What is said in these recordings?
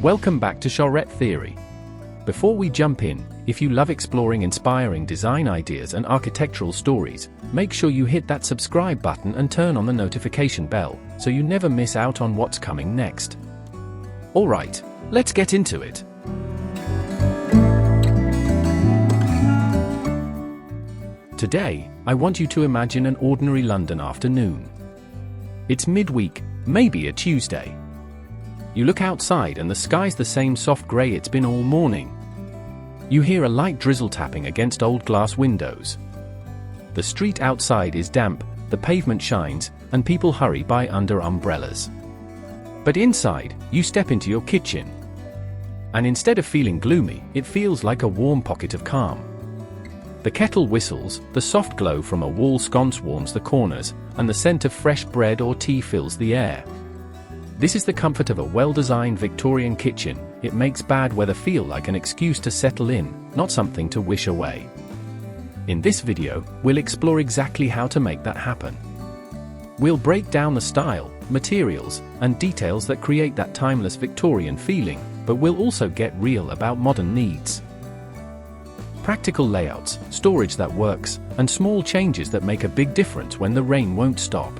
Welcome back to Charette Theory. Before we jump in, if you love exploring inspiring design ideas and architectural stories, make sure you hit that subscribe button and turn on the notification bell so you never miss out on what's coming next. Alright, let's get into it. Today, I want you to imagine an ordinary London afternoon. It's midweek, maybe a Tuesday. You look outside and the sky's the same soft grey it's been all morning. You hear a light drizzle tapping against old glass windows. The street outside is damp, the pavement shines, and people hurry by under umbrellas. But inside, you step into your kitchen. And instead of feeling gloomy, it feels like a warm pocket of calm. The kettle whistles, the soft glow from a wall sconce warms the corners, and the scent of fresh bread or tea fills the air. This is the comfort of a well-designed Victorian kitchen. It makes bad weather feel like an excuse to settle in, not something to wish away. In this video, we'll explore exactly how to make that happen. We'll break down the style, materials, and details that create that timeless Victorian feeling, but we'll also get real about modern needs. Practical layouts, storage that works, and small changes that make a big difference when the rain won't stop.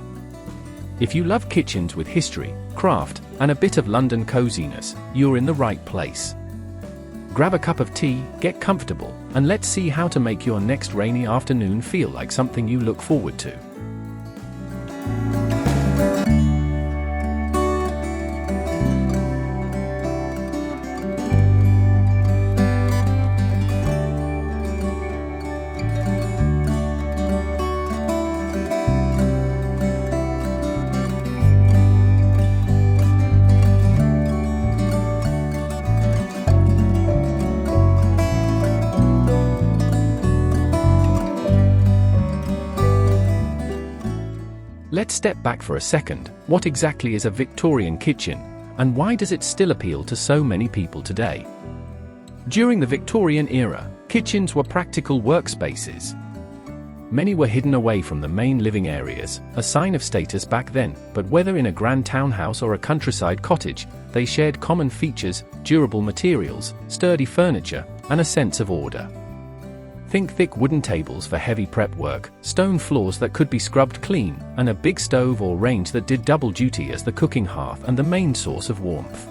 If you love kitchens with history, craft, and a bit of London coziness, you're in the right place. Grab a cup of tea, get comfortable, and let's see how to make your next rainy afternoon feel like something you look forward to. Let's step back for a second. What exactly is a Victorian kitchen, and why does it still appeal to so many people today? During the Victorian era, kitchens were practical workspaces. Many were hidden away from the main living areas, a sign of status back then, but whether in a grand townhouse or a countryside cottage, they shared common features, durable materials, sturdy furniture, and a sense of order. Think thick wooden tables for heavy prep work, stone floors that could be scrubbed clean, and a big stove or range that did double duty as the cooking hearth and the main source of warmth.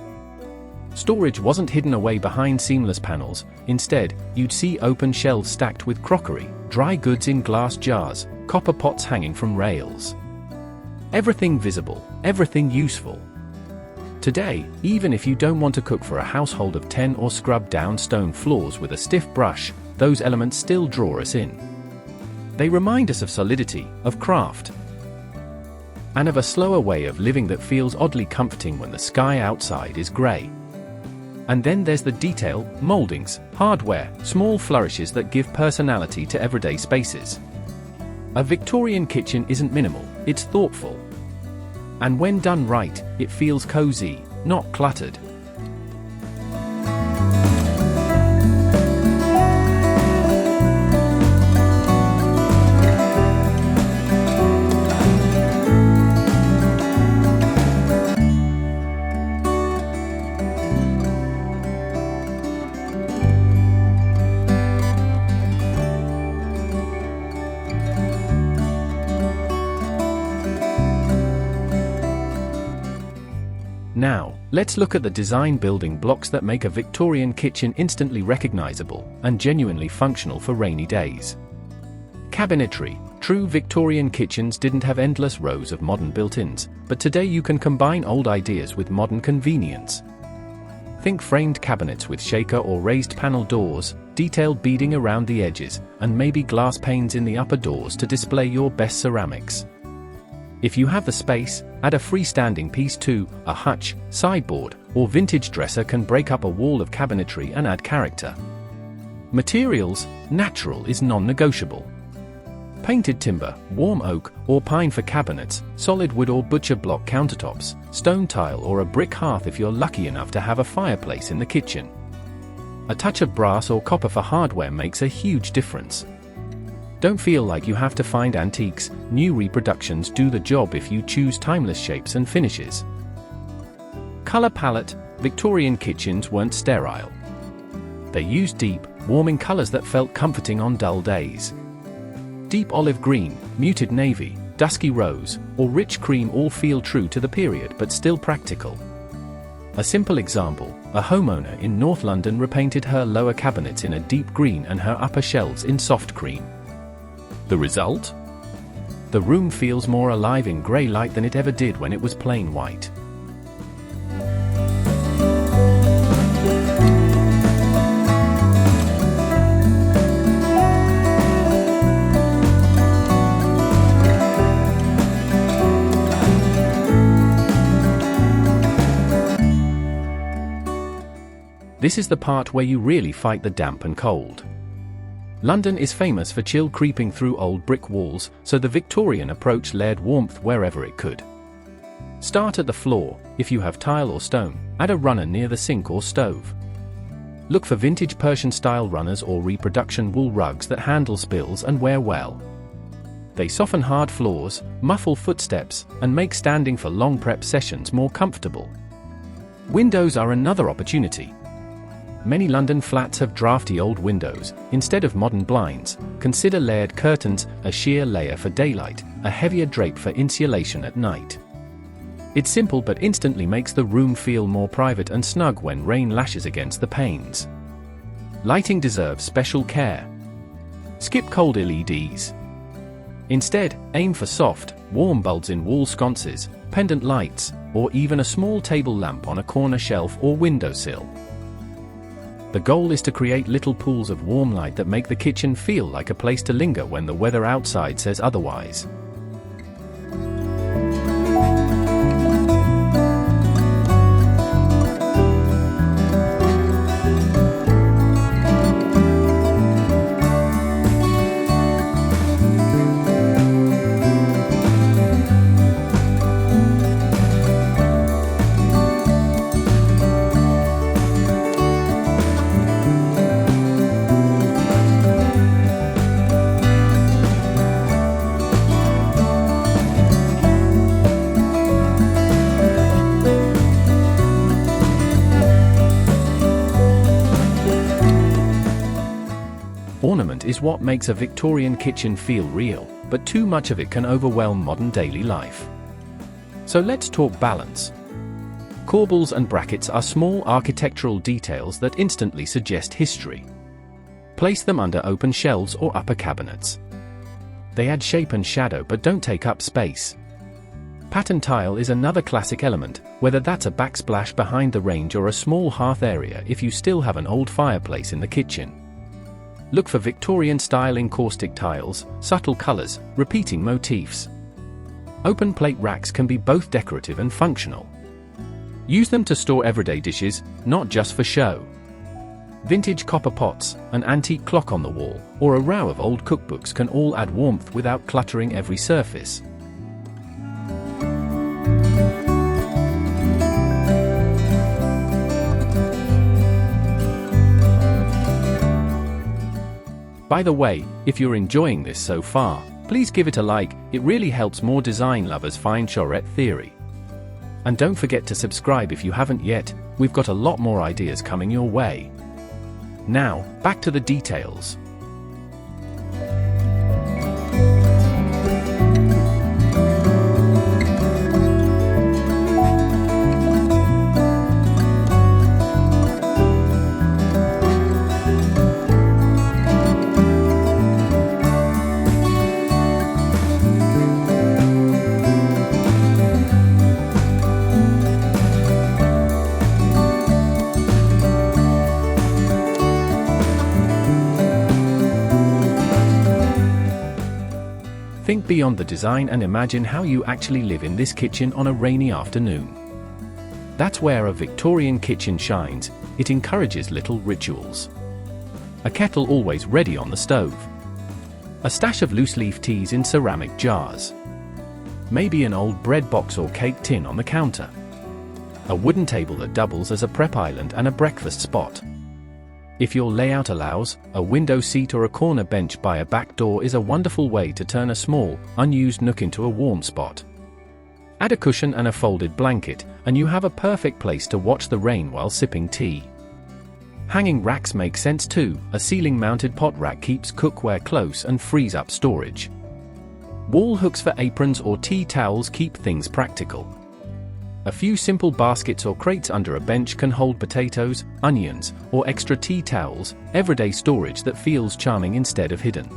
Storage wasn't hidden away behind seamless panels. Instead, you'd see open shelves stacked with crockery, dry goods in glass jars, copper pots hanging from rails. Everything visible, everything useful. Today, even if you don't want to cook for a household of 10 or scrub down stone floors with a stiff brush, those elements still draw us in. They remind us of solidity, of craft, and of a slower way of living that feels oddly comforting when the sky outside is grey. And then there's the detail, moldings, hardware, small flourishes that give personality to everyday spaces. A Victorian kitchen isn't minimal, it's thoughtful. And when done right, it feels cozy, not cluttered. Now, let's look at the design building blocks that make a Victorian kitchen instantly recognizable and genuinely functional for rainy days. Cabinetry. True Victorian kitchens didn't have endless rows of modern built-ins, but today you can combine old ideas with modern convenience. Think framed cabinets with shaker or raised panel doors, detailed beading around the edges, and maybe glass panes in the upper doors to display your best ceramics. If you have the space, add a freestanding piece too. A hutch, sideboard, or vintage dresser can break up a wall of cabinetry and add character. Materials. Natural is non-negotiable. Painted timber, warm oak, or pine for cabinets, solid wood or butcher block countertops, stone tile or a brick hearth if you're lucky enough to have a fireplace in the kitchen. A touch of brass or copper for hardware makes a huge difference. Don't feel like you have to find antiques. New reproductions do the job if you choose timeless shapes and finishes. Color palette. Victorian kitchens weren't sterile. They used deep, warming colors that felt comforting on dull days. Deep olive green, muted navy, dusky rose, or rich cream all feel true to the period but still practical. A simple example, a homeowner in North London repainted her lower cabinets in a deep green and her upper shelves in soft cream. The result? The room feels more alive in grey light than it ever did when it was plain white. This is the part where you really fight the damp and cold. London is famous for chill creeping through old brick walls, so the Victorian approach layered warmth wherever it could. Start at the floor. If you have tile or stone, add a runner near the sink or stove. Look for vintage Persian-style runners or reproduction wool rugs that handle spills and wear well. They soften hard floors, muffle footsteps, and make standing for long prep sessions more comfortable. Windows are another opportunity. Many London flats have drafty old windows. Instead of modern blinds, consider layered curtains, a sheer layer for daylight, a heavier drape for insulation at night. It's simple but instantly makes the room feel more private and snug when rain lashes against the panes. Lighting deserves special care. Skip cold LEDs. Instead, aim for soft, warm bulbs in wall sconces, pendant lights, or even a small table lamp on a corner shelf or windowsill. The goal is to create little pools of warm light that make the kitchen feel like a place to linger when the weather outside says otherwise. Ornament is what makes a Victorian kitchen feel real, but too much of it can overwhelm modern daily life. So let's talk balance. Corbels and brackets are small architectural details that instantly suggest history. Place them under open shelves or upper cabinets. They add shape and shadow but don't take up space. Pattern tile is another classic element, whether that's a backsplash behind the range or a small hearth area if you still have an old fireplace in the kitchen. Look for Victorian-style encaustic tiles, subtle colors, repeating motifs. Open plate racks can be both decorative and functional. Use them to store everyday dishes, not just for show. Vintage copper pots, an antique clock on the wall, or a row of old cookbooks can all add warmth without cluttering every surface. By the way, if you're enjoying this so far, please give it a like. It really helps more design lovers find Charette Theory. And don't forget to subscribe if you haven't yet. We've got a lot more ideas coming your way. Now, back to the details. Think beyond the design and imagine how you actually live in this kitchen on a rainy afternoon. That's where a Victorian kitchen shines. It encourages little rituals. A kettle always ready on the stove. A stash of loose-leaf teas in ceramic jars. Maybe an old bread box or cake tin on the counter. A wooden table that doubles as a prep island and a breakfast spot. If your layout allows, a window seat or a corner bench by a back door is a wonderful way to turn a small, unused nook into a warm spot. Add a cushion and a folded blanket, and you have a perfect place to watch the rain while sipping tea. Hanging racks make sense too. A ceiling-mounted pot rack keeps cookware close and frees up storage. Wall hooks for aprons or tea towels keep things practical. A few simple baskets or crates under a bench can hold potatoes, onions, or extra tea towels, everyday storage that feels charming instead of hidden.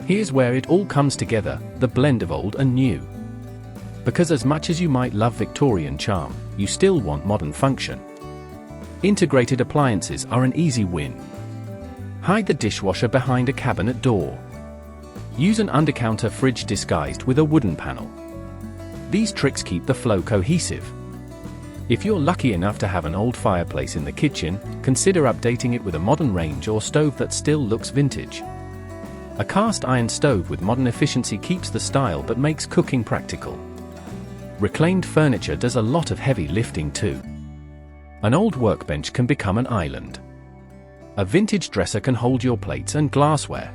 Here's where it all comes together, the blend of old and new. Because as much as you might love Victorian charm, you still want modern function. Integrated appliances are an easy win. Hide the dishwasher behind a cabinet door. Use an undercounter fridge disguised with a wooden panel. These tricks keep the flow cohesive. If you're lucky enough to have an old fireplace in the kitchen, consider updating it with a modern range or stove that still looks vintage. A cast iron stove with modern efficiency keeps the style but makes cooking practical. Reclaimed furniture does a lot of heavy lifting too. An old workbench can become an island. A vintage dresser can hold your plates and glassware.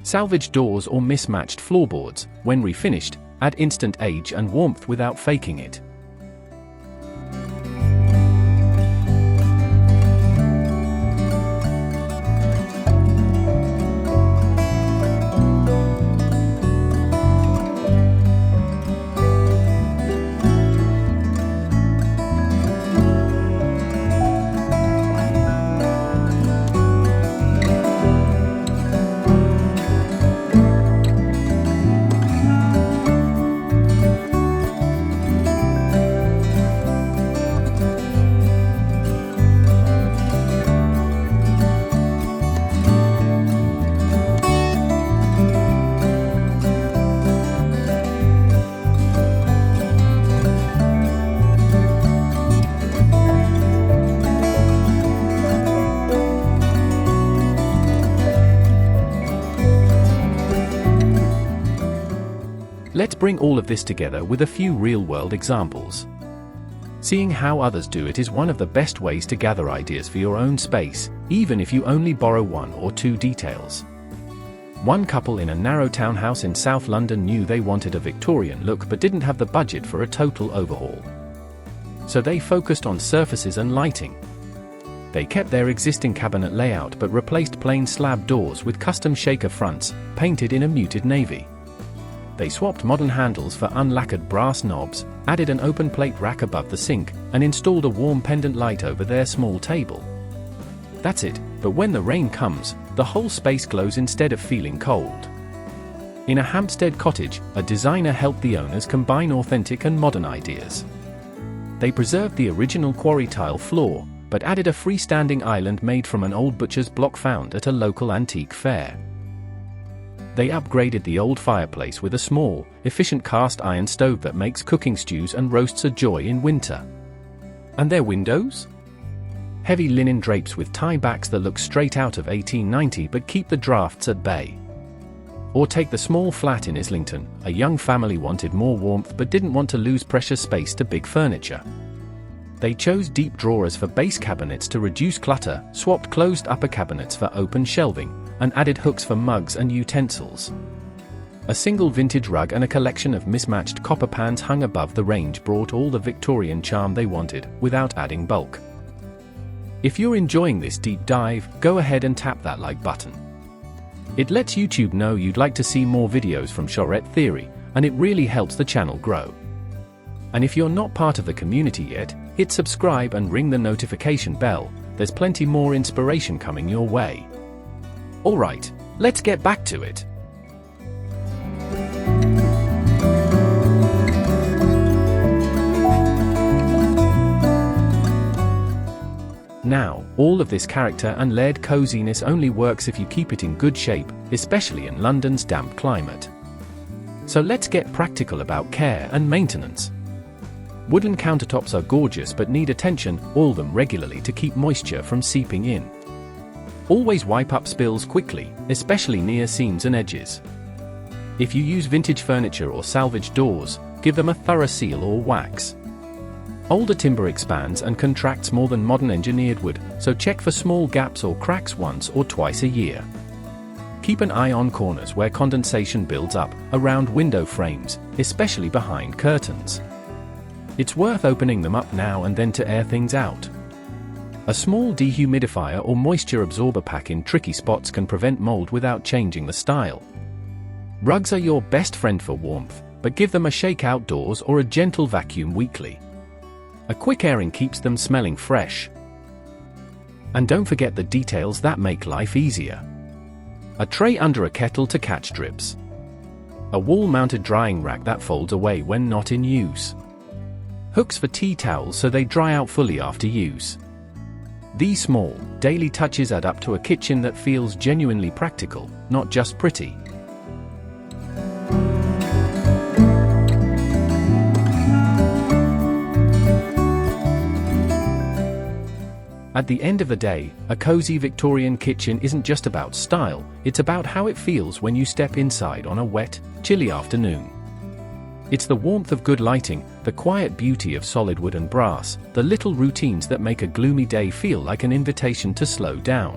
Salvage doors or mismatched floorboards, when refinished, add instant age and warmth without faking it. Let's bring all of this together with a few real-world examples. Seeing how others do it is one of the best ways to gather ideas for your own space, even if you only borrow one or two details. One couple in a narrow townhouse in South London knew they wanted a Victorian look but didn't have the budget for a total overhaul. So they focused on surfaces and lighting. They kept their existing cabinet layout but replaced plain slab doors with custom shaker fronts, painted in a muted navy. They swapped modern handles for unlacquered brass knobs, added an open plate rack above the sink, and installed a warm pendant light over their small table. That's it, but when the rain comes, the whole space glows instead of feeling cold. In a Hampstead cottage, a designer helped the owners combine authentic and modern ideas. They preserved the original quarry tile floor, but added a freestanding island made from an old butcher's block found at a local antique fair. They upgraded the old fireplace with a small, efficient cast iron stove that makes cooking stews and roasts a joy in winter. And their windows? Heavy linen drapes with tie backs that look straight out of 1890 but keep the drafts at bay. Or take the small flat in Islington. A young family wanted more warmth but didn't want to lose precious space to big furniture. They chose deep drawers for base cabinets to reduce clutter, swapped closed upper cabinets for open shelving, and added hooks for mugs and utensils. A single vintage rug and a collection of mismatched copper pans hung above the range brought all the Victorian charm they wanted, without adding bulk. If you're enjoying this deep dive, go ahead and tap that like button. It lets YouTube know you'd like to see more videos from Charette Theory, and it really helps the channel grow. And if you're not part of the community yet, hit subscribe and ring the notification bell. There's plenty more inspiration coming your way. Alright, let's get back to it. now, all of this character and layered coziness only works if you keep it in good shape, especially in London's damp climate. So let's get practical about care and maintenance. Wooden countertops are gorgeous but need attention, oil them regularly to keep moisture from seeping in. Always wipe up spills quickly, especially near seams and edges. If you use vintage furniture or salvaged doors, give them a thorough seal or wax. Older timber expands and contracts more than modern engineered wood, so check for small gaps or cracks once or twice a year. Keep an eye on corners where condensation builds up, around window frames, especially behind curtains. It's worth opening them up now and then to air things out. A small dehumidifier or moisture absorber pack in tricky spots can prevent mold without changing the style. Rugs are your best friend for warmth, but give them a shake outdoors or a gentle vacuum weekly. A quick airing keeps them smelling fresh. And don't forget the details that make life easier. A tray under a kettle to catch drips. A wall-mounted drying rack that folds away when not in use. Hooks for tea towels so they dry out fully after use. These small, daily touches add up to a kitchen that feels genuinely practical, not just pretty. At the end of the day, a cozy Victorian kitchen isn't just about style, it's about how it feels when you step inside on a wet, chilly afternoon. It's the warmth of good lighting, the quiet beauty of solid wood and brass, the little routines that make a gloomy day feel like an invitation to slow down.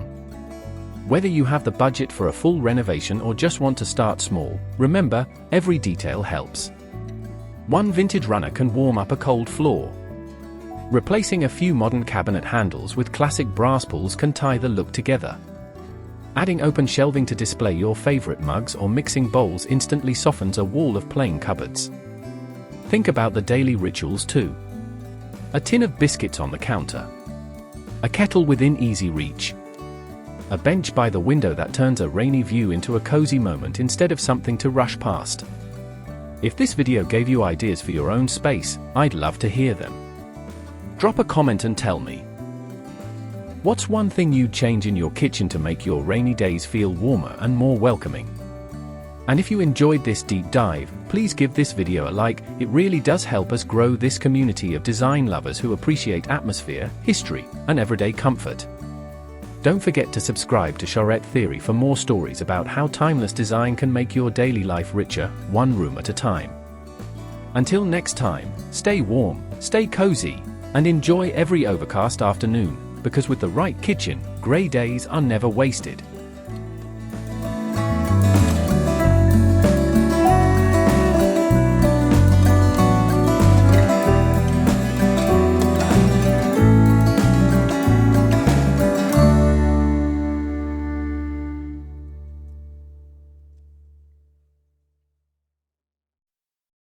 Whether you have the budget for a full renovation or just want to start small, remember, every detail helps. One vintage runner can warm up a cold floor. Replacing a few modern cabinet handles with classic brass pulls can tie the look together. Adding open shelving to display your favorite mugs or mixing bowls instantly softens a wall of plain cupboards. Think about the daily rituals too. A tin of biscuits on the counter. A kettle within easy reach. A bench by the window that turns a rainy view into a cozy moment instead of something to rush past. If this video gave you ideas for your own space, I'd love to hear them. Drop a comment and tell me. What's one thing you'd change in your kitchen to make your rainy days feel warmer and more welcoming? And if you enjoyed this deep dive, please give this video a like, it really does help us grow this community of design lovers who appreciate atmosphere, history, and everyday comfort. Don't forget to subscribe to Charette Theory for more stories about how timeless design can make your daily life richer, one room at a time. Until next time, stay warm, stay cozy, and enjoy every overcast afternoon, because with the right kitchen, grey days are never wasted.